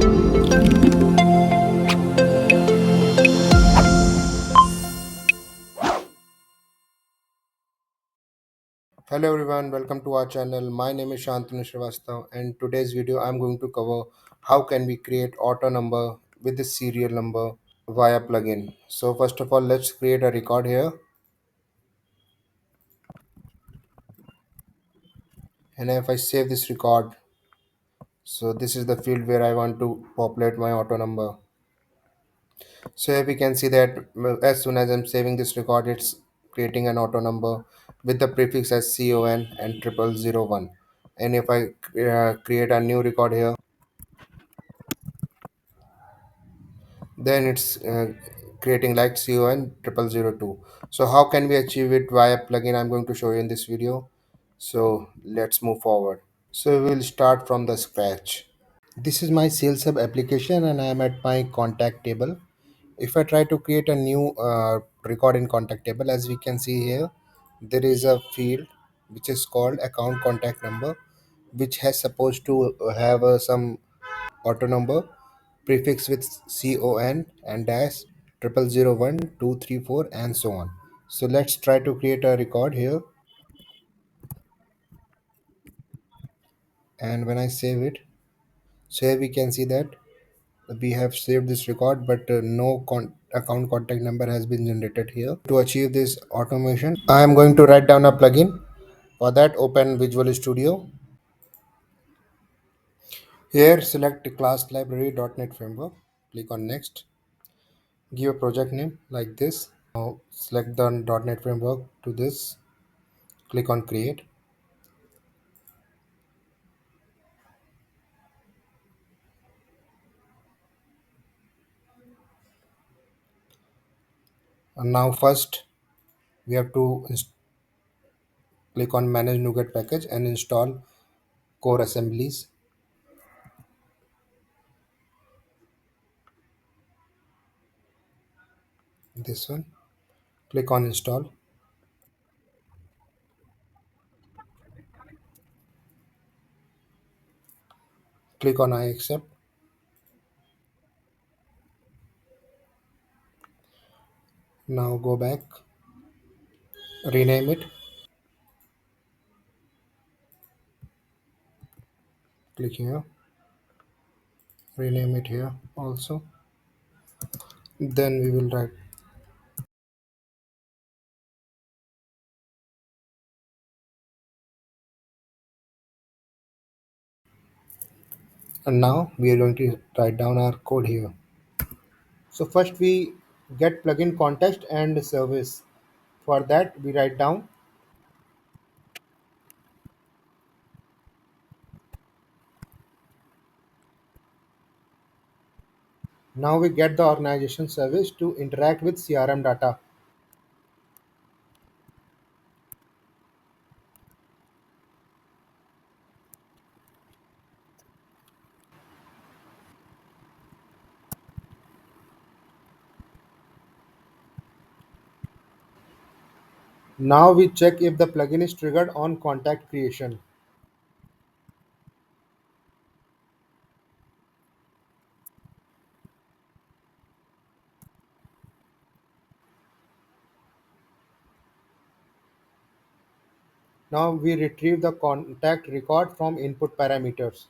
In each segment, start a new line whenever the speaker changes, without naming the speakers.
Hello everyone, welcome to our channel. My name is Shantanu Srivastav and today's video I'm going to cover how can we create auto number with the serial number via plugin. So first of all, let's create a record here, and if I save this record, so this is the field where I want to populate my auto number. So here we can see that as soon as I'm saving this record, it's creating an auto number with the prefix as CON and 0001. And if I create a new record here, then it's creating like con 0002. So how can we achieve it via plugin? I'm going to show you in this video. So let's move forward. So we will start from the scratch. This is my sales hub application and I am at my contact table. If I try to create a new record in contact table, as we can see here, there is a field which is called account contact number, which has supposed to have some auto number prefix with con and dash 0001 234 and so on. So let's try to create a record here, and when I save it, so here we can see that we have saved this record, but no account contact number has been generated here. To achieve this automation, I am going to write down a plugin. For that, open Visual Studio. Here select class library .NET framework, click on next, give a project name like this. Now select the .NET framework to this, click on create, and now first we have to click on manage nuget package and install core assemblies. This one, click on install, click on I accept. Now go back, rename it, click here, rename it here also. Then we will write, and now we are going to write down our code here. So first we get plugin context and service. For that we write down. Now we get the organization service to interact with CRM data. Now we check if the plugin is triggered on contact creation. Now we retrieve the contact record from input parameters.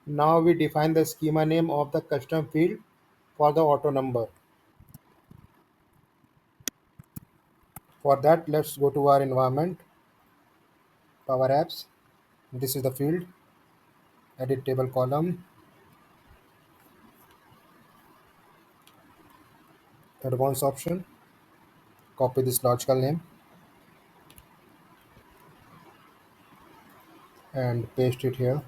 Now we define the schema name of the custom field for the auto number. For that, let's go to our environment, Power Apps. This is the field, edit table column, advanced option, copy this logical name and paste it here.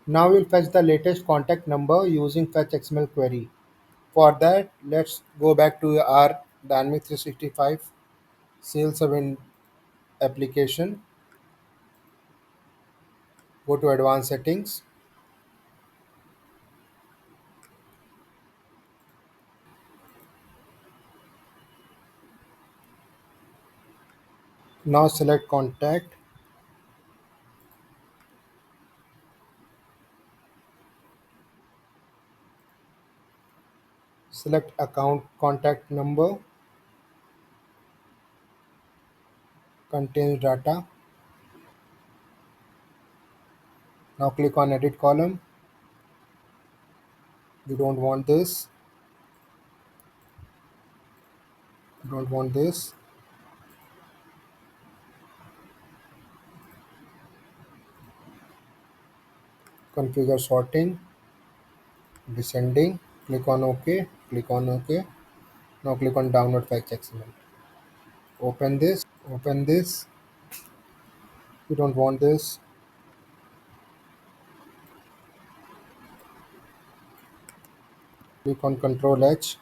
Now we'll fetch the latest contact number using Fetch Xml query. For that, let's go back to our Dynamics 365 Sales Event application. Go to Advanced Settings. Now select contact, select account contact number, contains data. Now click on edit column. We don't want this. We don't want this. Configure sorting, descending. Click on OK. Click on OK. Now click on download Fetch Xml. Open this. Open this. We don't want this. Click on Control H.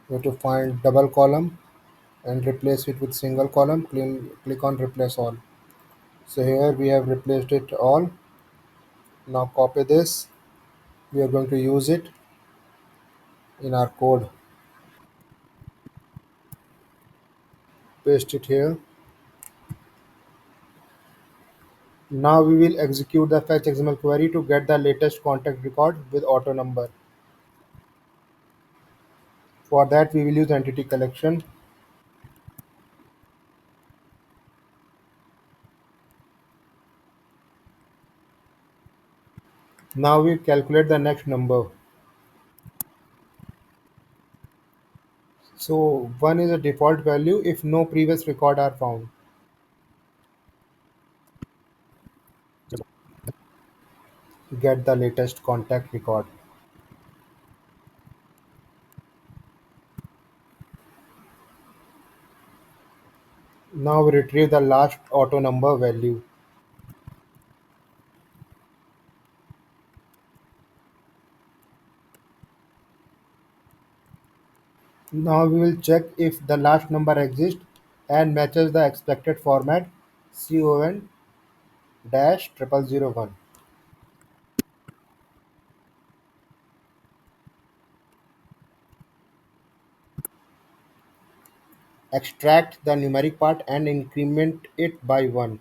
You have to find double column and replace it with single column. Click on replace all. So here we have replaced it all. Now copy this. We are going to use it in our code. Paste it here. Now we will execute the fetch XML query to get the latest contact record with auto number. For that we will use entity collection. Now we calculate the next number. So 1 is a default value if no previous record are found. Get the latest contact record. Now we retrieve the last auto number value. Now we will check if the last number exists and matches the expected format con dash 0001. Extract the numeric part and increment it by 1.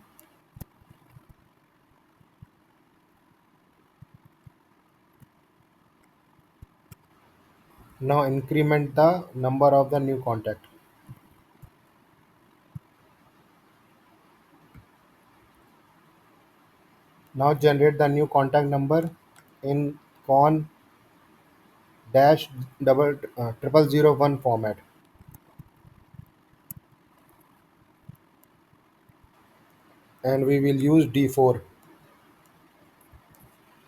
Now increment the number of the new contact. Now generate the new contact number in con dash double 0001 format, and we will use D4,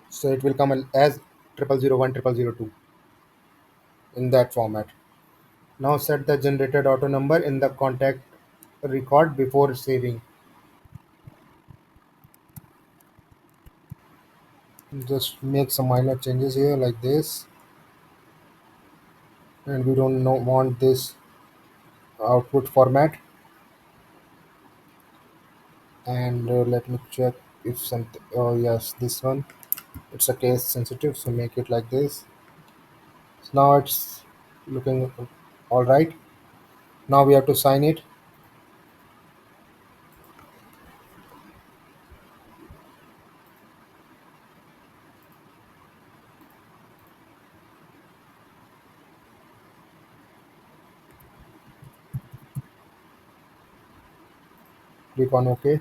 so it will come as 0001 0002 in that format. Now set the generated auto number in the contact record before saving. Just make some minor changes here like this, and we don't know, want this output format. And let me check if something. Oh yes, this one. It's a case sensitive, so make it like this. So now it's looking all right. Now we have to sign it. Click on OK.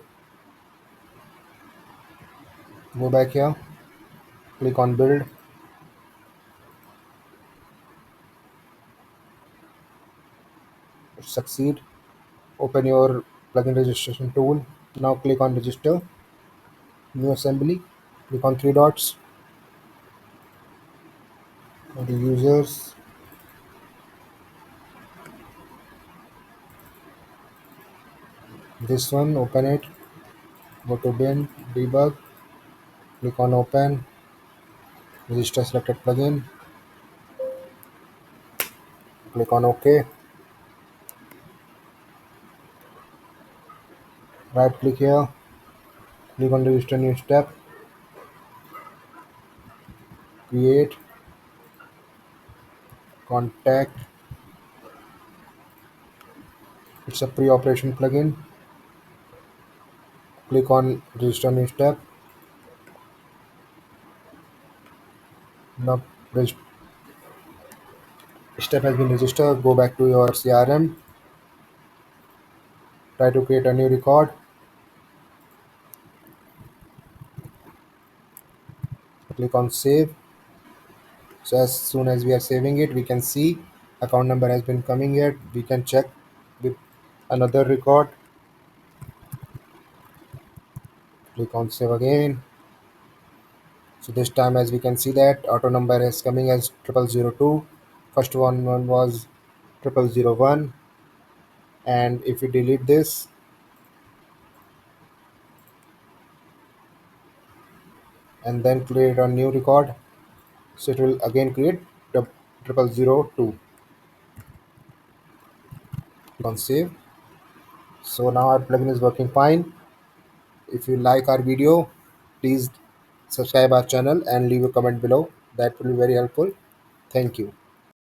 Go back here. Click on build. Succeed. Open your plugin registration tool. Now click on register. New assembly. Click on three dots. Go to users. This one. Open it. Go to bin. Debug. Click on open. Register selected plugin. Click on OK. Right click here. Click on register new step. Create contact. It's a pre-operation plugin. Click on register new step. Now step has been registered. Go back to your CRM. Try to create a new record. Click on save. So as soon as we are saving it, we can see account number has been coming here. We can check with another record. Click on save again. So this time, as we can see, that auto number is coming as 0002. First one was 0001. And if we delete this and then create a new record, so it will again create 0002. Click on save. So now our plugin is working fine. If you like our video, please subscribe our channel and leave a comment below. That will be very helpful. Thank you.